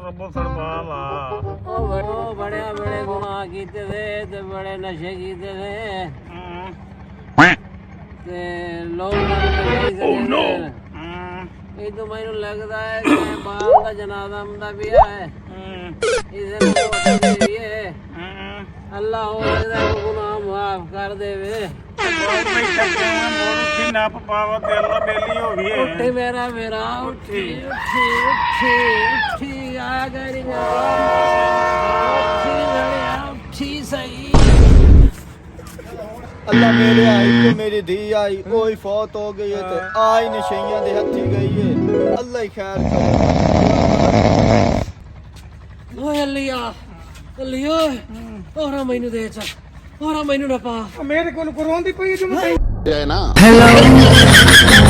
ਰੱਬੋ ਸਰਬਾਲਾ ਉਹ ਬੜੇ ਗੁਨਾਹ ਕੀਤੇ ਤੇ ਬੜੇ ਨਸ਼ੇ ਕੀਤੇ ਨੇ ਤੇ ਲੋਕ ਇਹ ਤੋਂ ਮੈਨੂੰ ਲੱਗਦਾ ਹੈ ਕਿ ਬਾਲ ਦਾ ਜਨਾਜ਼ਾ ਦਾ ਵਿਆਹ ਹੈ ਇਸੇ ਹੈ ਅੱਲਾਹ ਹੋ ਸਕਦਾ ਗੁਨਾਹ ਮਾਫ ਕਰ ਦੇਵੇ ਨਾ ਪਾਵਾ ਤੇ ਅੱਲਾ ਬੇਲੀ ਹੋ ਗਈ ਉੱਠੀ ਮੇਰਾ ਉੱਠੀ ਆ ਗਈ ਉੱਠੀ ਸਹੀ अल्लाह मेरे आई तो मेरी धी आई कोई फौत हो गई है तो आई नशइयां दे हथी गई है अल्लाह ही खैर करे ओए अल्लिया ओरा मैनू दे चा ओरा मैनू ना पा मेरे कोल रोंदी पई जो मैं है ना हेलो